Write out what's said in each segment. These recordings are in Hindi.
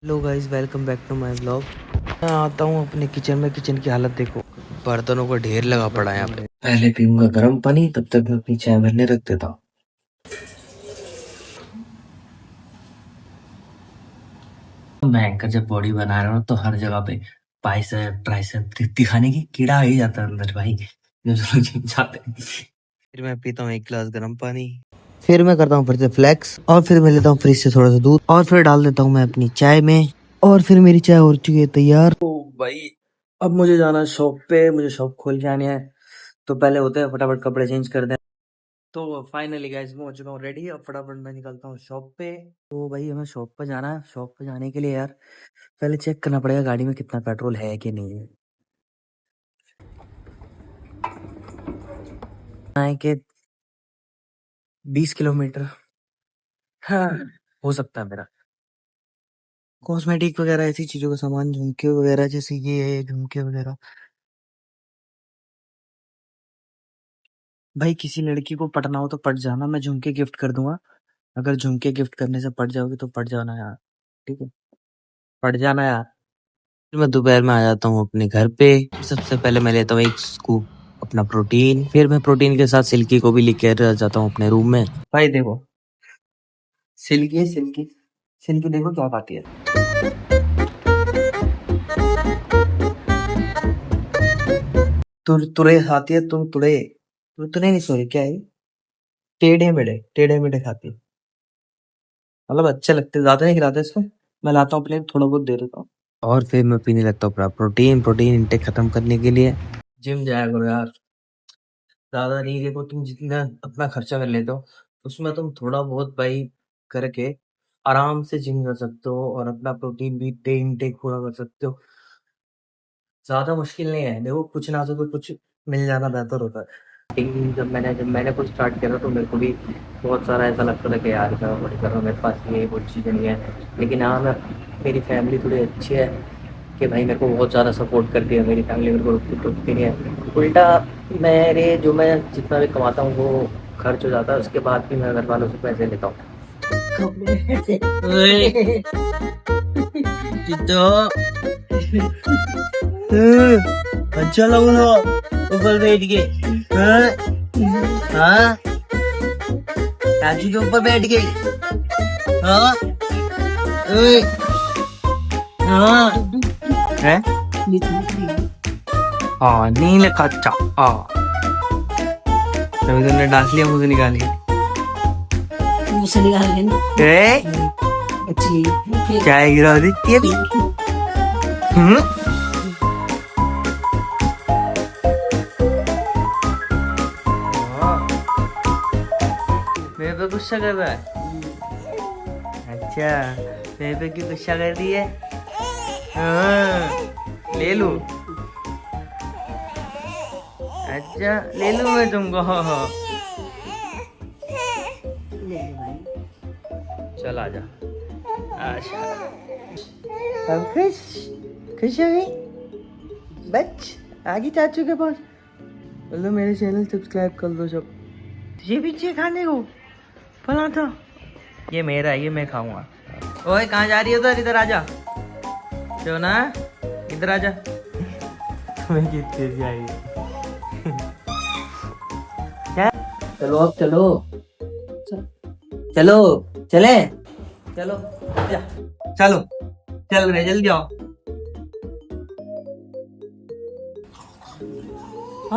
Hello guys, welcome back to my blog. मैं आता हूँ अपने किचन में। किचन की हालत देखो, बर्तनों का ढेर लगा पड़ा है यहाँ पे। पहले पीऊंगा गर्म पानी, तब तक मैं अपनी चाय भरने रख देता हूँ। भयंकर जब बॉडी बना रहा हूँ तो हर जगह पे बाइसेप ट्राइसेप दिखाने की कीड़ा आ ही जाता है अंदर भाई, जो लोग जिम जाते हैं। फिर मैं पीता हूँ एक गिलास गर्म पानी, फिर मैं करता हूँ फिर से फ्लेक्स, और फिर मैं लेता हूँ फ्रिज से थोड़ा सा दूध, और फिर डाल देता हूँ मैं अपनी चाय में, और फिर मेरी चाय हो चुकी है तैयार। तो भाई अब मुझे जाना है शॉप पे, मुझे शॉप खोल के आनी है। तो पहले होते हैं फटाफट कपड़े चेंज कर दें। तो फाइनली गाइस मैं हो चुका हूँ रेडी। अब फटाफट मैं निकलता हूँ शॉप पे। तो भाई हमें शॉप पे जाना है। शॉप पे जाने के लिए यार पहले चेक करना पड़ेगा गाड़ी में कितना पेट्रोल है कि नहीं है। है कि 20 किलोमीटर, हाँ हो सकता है मेरा। कॉस्मेटिक वगैरह ऐसी चीजों का सामान, झुमके वगैरह, जैसे ये झुमके वगैरह। भाई किसी लड़की को पटना हो तो पट जाना, मैं झुमके गिफ्ट कर दूंगा। अगर झुमके गिफ्ट करने से पट जाओगे तो पट जाना यार, ठीक है, पट जाना यार। फिर मैं दोपहर में आ जाता हूँ अपने घर पे। सबसे पहले मैं लेता हूँ एक स्कूप अपना प्रोटीन, फिर मैं प्रोटीन के साथ सिल्की को भी लेकर जाता हूँ अपने रूम में। भाई देखो, सिल्की सिल्की सिल्की देखो क्या खाती है। तुरे खाती है, तुम तुड़े, तुरे नहीं, सॉरी क्या है, टेढ़े मेढ़े खाती है। मतलब अच्छे लगते, ज्यादा नहीं खिलाते इसको। मैं लाता हूँ प्लेन, थोड़ा बहुत दे देता हूँ, और फिर मैं पीने लगता हूँ अपना प्रोटीन। प्रोटीन इंटेक खत्म करने के लिए जिम जाया करो यार। ज्यादा नहीं, देखो तुम जितना अपना खर्चा कर लेते हो उसमें तुम थोड़ा बहुत भाई करके आराम से जिम कर सकते हो, और अपना प्रोटीन भी डे इनटेक पूरा कर सकते हो। ज्यादा मुश्किल नहीं है, देखो कुछ ना तो कुछ मिल जाना बेहतर होता है। लेकिन जब मैंने कुछ स्टार्ट किया था तो मेरे को भी बहुत सारा ऐसा लगता था कि यार क्या बड़ी कर रहा हूँ, मेरे पास ये वो चीज़ें नहीं है। लेकिन हाँ, मैं मेरी फैमिली थोड़ी अच्छी है कि भाई मेरे को बहुत ज़्यादा सपोर्ट करती है। मेरी फैमिली मेरे को टोकती नहीं है। उल्टा मेरे जो मैं जितना भी कमाता हूँ वो खर्च हो जाता है, उसके बाद भी मैं घर वालों से पैसे लेता हूँ। ओए, चित्तो, अच्छा लग रहा ऊपर बैठ के। हाँ हाँ, चाचू के ऊपर बैठ गई। हाँ ओए, हाँ है, हाँ नहीं लगा अच्छा। हाँ तभी तुमने डांस लिया, मुझे निकाल लिया। मुझसे निकाल लेना। अच्छी चाय गिरा देती है अभी। हाँ, मेरे पे गुस्सा कर रहा है। अच्छा, मेरे पे क्यों गुस्सा कर रही है? हाँ, ले लूं। अच्छा ले लूं मैं तुमको। हाँ हाँ, चल आजा। अच्छा, अब खुश, खुश हो गई बच, आगे चाचू के पास। बोलो मेरे चैनल सब्सक्राइब कर दो सब। ये भी चाहिए खाने को फला था, ये मेरा है, ये मैं खाऊंगा। ओए कहाँ जा रही है उधर, इधर आजा। जो ना, इधर आजा। तुम्हें कितनी तेजी आई है। क्या? चलो अब चलो, चलो चले, चलो जा। चलो चल रहे, जल्दी आओ।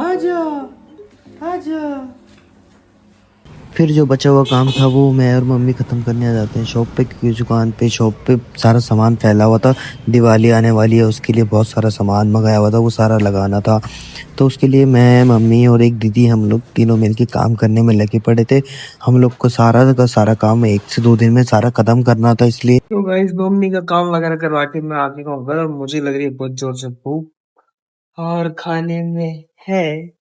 आजा आजा। फिर जो बचा हुआ काम था वो मैं और मम्मी ख़त्म करने आ जाते हैं शॉप पे, क्योंकि दुकान पे शॉप पे सारा सामान फैला हुआ था। दिवाली आने वाली है, उसके लिए बहुत सारा सामान मंगाया हुआ था, वो सारा लगाना था। तो उसके लिए मैं, मम्मी और एक दीदी, हम लोग तीनों मिलके काम करने में लगे पड़े थे। हम लोग को सारा का सारा काम 1 से 2 दिन में सारा खत्म करना था, इसलिए तो गाइस मम्मी का काम वगैरह करवा के मैं आगे का घर, और मुझे लग रही है बहुत जोर से भूख। और खाने में है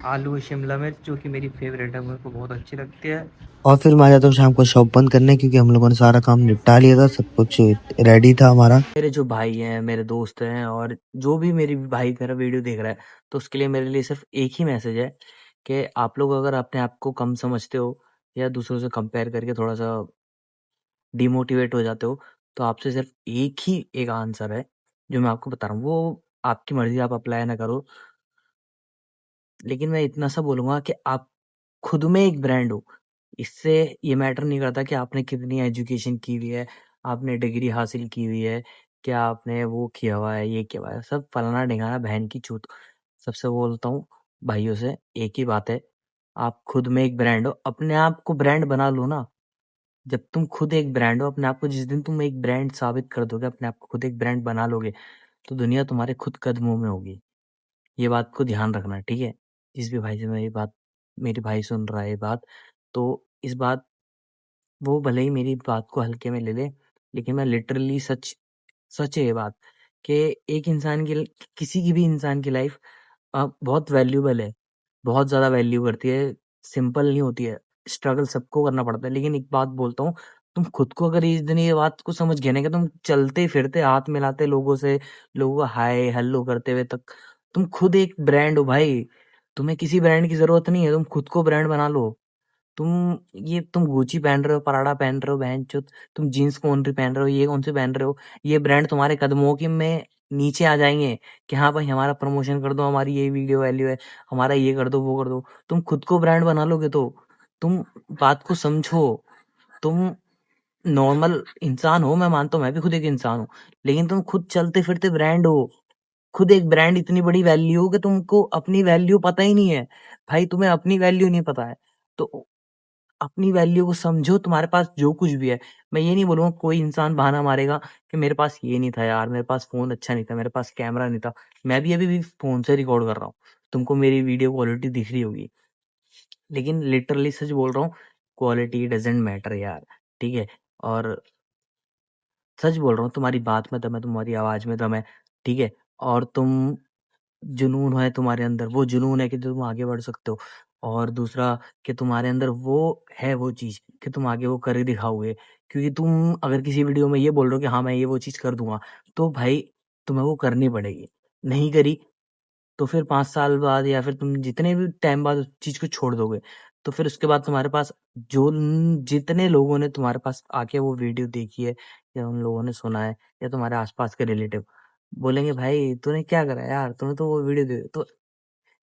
आलू शिमला मिर्च, जो कि मेरी फेवरेट है, मेरे को बहुत अच्छी लगती है। और फिर मैं आ जाता हूँ शाम को शॉप बंद करने, क्योंकि हम लोगों ने सारा काम निपटा लिया था, सब कुछ रेडी था हमारा। मेरे जो भाई हैं, मेरे दोस्त हैं, और जो भी मेरी भाई मेरा वीडियो देख रहा है, तो उसके लिए मेरे लिए सिर्फ एक ही मैसेज है कि आप लोग अगर अपने आप को कम समझते हो या दूसरों से कंपेयर करके थोड़ा सा डिमोटिवेट हो जाते हो, तो आपसे सिर्फ एक ही एक आंसर है जो मैं आपको बता रहा हूँ, वो आपकी मर्ज़ी, आप अप्लाई ना करो। लेकिन मैं इतना सा बोलूँगा कि आप खुद में एक ब्रांड हो। इससे ये मैटर नहीं करता कि आपने कितनी एजुकेशन की हुई है, आपने डिग्री हासिल की हुई है, क्या आपने वो किया हुआ है, ये किया हुआ है, सब फलाना-ढिकाना बहन की चूत। सबसे बोलता हूँ भाइयों से एक ही बात है, आप खुद में एक ब्रांड हो, अपने आप को ब्रांड बना लो ना। जब तुम खुद एक ब्रांड हो, अपने आप को जिस दिन तुम एक ब्रांड साबित कर दोगे, अपने आप को खुद एक ब्रांड बना लोगे, तो दुनिया तुम्हारे खुद कदमों में होगी। ये बात को ध्यान रखना, ठीक है? जिस भी भाई से मैं ये बात मेरे भाई सुन रहा है ये बात, तो इस बात वो भले ही मेरी बात को हल्के में ले ले, लेकिन मैं लिटरली सच है ये बात कि एक इंसान की किसी की भी इंसान की लाइफ बहुत वैल्यूएबल है, बहुत ज़्यादा वैल्यू करती है, सिंपल नहीं होती है, स्ट्रगल सबको करना पड़ता है। लेकिन एक बात बोलता हूँ, तुम खुद को अगर इस दिन ये बात को समझ गए ना कि तुम चलते-फिरते हाथ मिलाते लोगों से, लोगों का हाय हेलो करते हुए तक तुम खुद एक ब्रांड हो भाई, तुम्हें किसी ब्रांड की ज़रूरत नहीं है, तुम खुद को ब्रांड बना लो। तुम गुची पहन रहे हो, पराडा पहन रहे हो बहनचोद, तुम जीन्स कौन-सी पहन रहे हो, ये कौन-सी पहन रहे हो, ये ब्रांड तुम्हारे कदमों के में नीचे आ जाएँगे कि हाँ भाई हमारा प्रमोशन कर दो, हमारी ये वीडियो वैल्यू है, हमारा ये कर दो, वो कर दो। तुम खुद को ब्रांड बना लोगे तो, तुम बात को समझो, तुम नॉर्मल इंसान हो, मैं मानता हूँ मैं भी खुद एक इंसान हूँ, लेकिन तुम खुद चलते-फिरते ब्रांड हो। खुद एक ब्रांड इतनी बड़ी वैल्यू हो कि तुमको अपनी वैल्यू पता ही नहीं है। भाई तुम्हें अपनी वैल्यू नहीं पता है, तो अपनी वैल्यू को समझो, तुम्हारे पास जो कुछ भी है। मैं ये नहीं बोलूँगा कोई इंसान बहाना मारेगा कि मेरे पास ये नहीं था यार, मेरे पास फ़ोन अच्छा नहीं था, मेरे पास कैमरा नहीं था। मैं भी अभी भी फ़ोन से रिकॉर्ड कर रहा हूँ। तुमको मेरी वीडियो क्वालिटी दिख रही होगी। लेकिन लिटरली सच बोल रहा हूँ, क्वालिटी डज़न्ट मैटर यार, ठीक है? और सच बोल रहा हूँ, तुम्हारी बात में दम है, तुम्हारी आवाज़ में दम है, ठीक है? और जुनून है तुम्हारे अंदर, वो जुनून है कि तुम आगे बढ़ सकते हो। और दूसरा कि तुम्हारे अंदर वो है वो चीज़ कि तुम आगे वो कर ही दिखाओगे। क्योंकि तुम अगर किसी वीडियो में ये बोल रहे हो कि हाँ, मैं ये वो चीज़ कर दूँगा, तो भाई तुम्हें वो करनी पड़ेगी। नहीं करी तो फिर 5 साल बाद या फिर तुम जितने भी टाइम बाद उस चीज़ को छोड़ दोगे, तो फिर उसके बाद तुम्हारे पास जितने लोगों ने तुम्हारे पास आके वो वीडियो देखी है या उन लोगों ने सुना है या तुम्हारे आस-पास के रिलेटिव बोलेंगे, "भाई तूने क्या करा यार? तूने तो वो वीडियो दे।" तो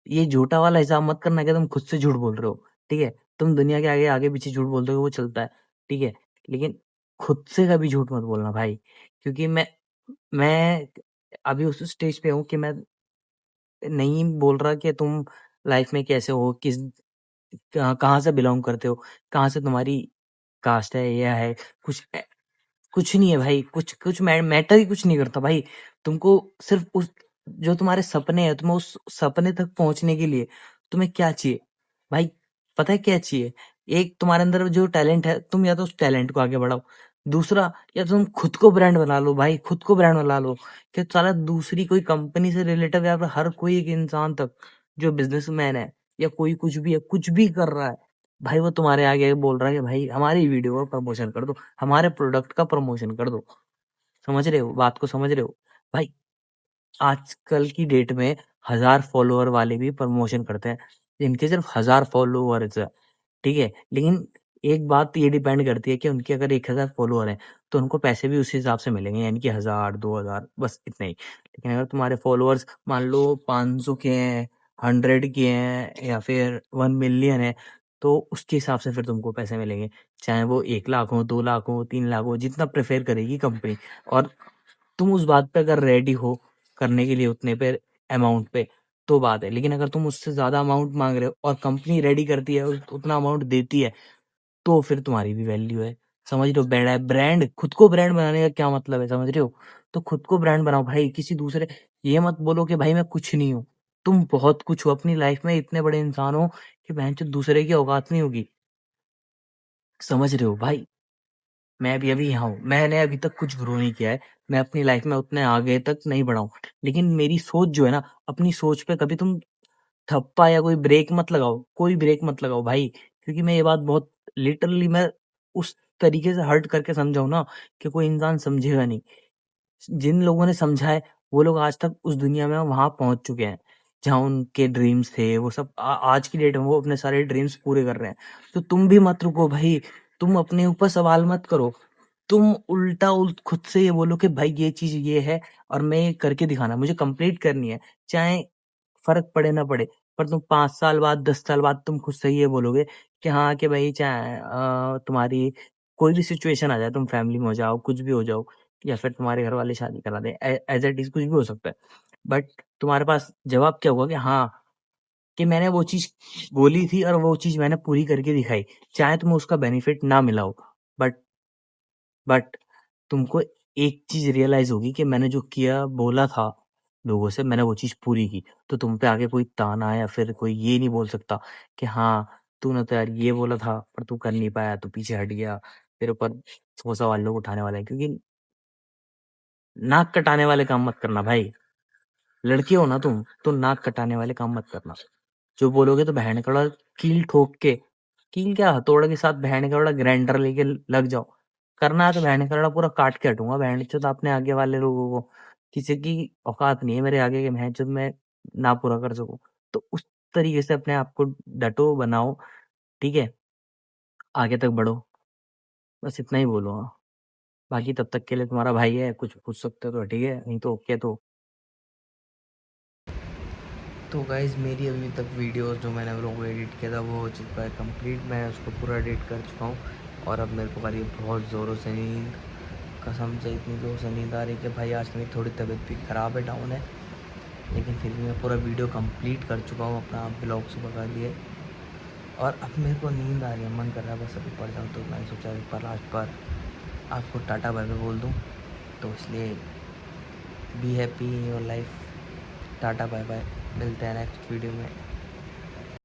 ये झूठा वाला हिसाब मत करना कि तुम खुद से झूठ बोल रहे हो, ठीक है? तुम दुनिया के आगे आगे-पीछे झूठ बोल दोगे वो चलता है, ठीक है? लेकिन खुद से कभी झूठ मत बोलना भाई, क्योंकि मैं अभी उस स्टेज पे हूँ कि मैं नहीं बोल रहा कि तुम लाइफ में कैसे हो, कहाँ से बिलॉन्ग करते हो, कहाँ से तुम्हारी कास्ट है, ये है, कुछ नहीं है भाई, कुछ मैटर ही कुछ नहीं करता भाई। तुमको सिर्फ़ उस जो तुम्हारे सपने हैं, तुम्हें उस सपने तक पहुँचने के लिए तुम्हें क्या चाहिए? भाई पता है क्या चाहिए? एक तुम्हारे अंदर जो टैलेंट है, तुम या तो उस टैलेंट को आगे बढ़ाओ। दूसरा या तुम खुद को ब्रांड बना लो भाई, खुद को ब्रांड बना लो कि साला दूसरी कोई कंपनी से रिलेटेड या फिर हर कोई एक इंसान तक जो बिज़नेसमैन है या कोई कुछ भी है, कुछ भी कर रहा है, भाई वो तुम्हारे आगे बोल रहा है कि भाई हमारी वीडियो का प्रमोशन कर दो। हमारे प्रोडक्ट का प्रमोशन कर दो। समझ रहे हो? बात को समझ रहे हो? भाई आजकल की डेट में 1000 फॉलोवर वाले भी प्रमोशन करते हैं। इनके सिर्फ़ 1000 फॉलोवर्स है, ठीक है? लेकिन एक बात ये डिपेंड करती है कि उनके अगर 1000 फॉलोवर हैं, तो उनको पैसे भी उसी हिसाब से मिलेंगे, यानी कि 1000, 2000 बस इतना ही। लेकिन अगर तुम्हारे फॉलोवर्स मान लो 500 के हैं, 100 के हैं या फिर 1 मिलियन है, तो उसके हिसाब से फिर तुमको पैसे मिलेंगे। चाहे वो 1 लाख हो, 2 लाख हो, 3 लाख हो, जितना प्रेफ़र करेगी कंपनी। और तुम उस बात पे अगर रेडी हो करने के लिए उतने पे अमाउंट पे, तो बात है। लेकिन अगर तुम उससे ज़्यादा अमाउंट माँग रहे हो और कंपनी रेडी करती है, उतना अमाउंट देती है, तो फिर तुम्हारी भी वैल्यू है। समझ रहे हो? ब्रांड खुद को ब्रांड बनाने का क्या मतलब है, समझ रहे हो? तो खुद को ब्रांड बनाओ भाई, किसी दूसरे ये मत बोलो कि भाई मैं कुछ नहीं हूँ। तुम बहुत कुछ हो, अपनी लाइफ़ में इतने बड़े इंसान हो कि भैनचोद दूसरे की औकात नहीं होगी। समझ रहे हो भाई? मैं भी अभी यहाँ हूँ। मैंने अभी तक कुछ ग्रो नहीं किया है। मैं अपनी लाइफ़ में उतने आगे तक नहीं बढ़ा हूँ। लेकिन मेरी सोच जो है ना, अपनी सोच पे कभी तुम ठप्पा या कोई ब्रेक मत लगाओ, कोई ब्रेक मत लगाओ भाई। क्योंकि मैं ये बात बहुत लिटरली मैं उस तरीके से हर्ट करके समझाऊँ ना कि कोई इंसान समझेगा नहीं। जिन लोगों ने समझा है, वो लोग आज तक उस दुनिया में वहाँ पहुँच चुके हैं, जहाँ उनके ड्रीम्स थे, वो सब आज की डेट में वो अपने सारे ड्रीम्स पूरे कर रहे हैं। तो तुम भी मत रुको भाई, तुम अपने ऊपर सवाल मत करो। तुम उल्टा खुद से ये बोलो कि भाई ये चीज ये है और मैं ये करके दिखाना, मुझे कंप्लीट करनी है, चाहे फर्क पड़े ना पड़े। पर तुम 5 साल बाद 10 साल बाद तुम खुद से ही ये बोलोगे कि हाँ कि भाई चाहे तुम्हारी कोई भी सिचुएशन आ जाए, तुम फैमिली में हो जाओ, कुछ भी हो जाओ, या फिर तुम्हारे घर वाले शादी करा दे, एज इट इज कुछ भी हो सकता है, बट तुम्हारे पास जवाब क्या होगा कि हाँ कि मैंने वो चीज बोली थी और वो चीज मैंने पूरी करके दिखाई, चाहे तुम्हें उसका बेनिफिट ना मिला हो, बट बट तुमको एक चीज रियलाइज होगी कि मैंने जो किया बोला था लोगों से, मैंने वो चीज पूरी की। तो तुम पे आगे कोई ताना या फिर कोई ये नहीं बोल सकता कि हाँ तूने तो यार ये बोला था पर तू कर नहीं पाया, तू पीछे हट गया, तेरे ऊपर 100 सवाल लोग उठाने वाले हैं। क्योंकि नाक कटाने वाले काम मत करना भाई, लड़की हो ना तुम तो नाक कटाने वाले काम मत करना। जो बोलोगे तो बहन का बड़ा कील ठोक के, कील क्या हथौड़े के साथ बहन का बड़ा ग्राइंडर लेके लग जाओ, करना है तो बहन का बड़ा पूरा काट के हटूंगा। बहन चोद अपने आगे वाले लोगों को, किसी की औकात नहीं है मेरे आगे के बहन चोद मैं ना पूरा कर सकूं। तो उस तरीके से अपने आप को डटो, बनाओ, ठीक है, आगे तक बढ़ो, बस इतना ही बोलूंगा। बाकी तब तक के लिए तुम्हारा भाई है, कुछ पूछ सकते हो तो ठीक है, नहीं तो ओके। तो गाइज़ मेरी अभी तक वीडियोस जो मैंने लोगों को एडिट किया था वो हो चुका है कंप्लीट, मैं उसको पूरा एडिट कर चुका हूँ। और अब मेरे को आ रही है बहुत ज़ोरों से नींद, कसम से इतनी ज़ोर से नींद आ रही है कि भाई आज मेरी थोड़ी तबीयत भी ख़राब है, डाउन है, लेकिन फिर भी मैं पूरा वीडियो कंप्लीट कर चुका हूँ अपना ब्लॉग सुबह का लिए। और अब मेरे को नींद आ रही है, मन कर रहा है बस अभी पड़ जाऊँ। तो मैंने सोचा एक बार लास्ट बार आपको टाटा बाय बाय बोल दूँ, तो इसलिए be happy in your life, tata bye bye, मिलते हैं नेक्स्ट वीडियो में।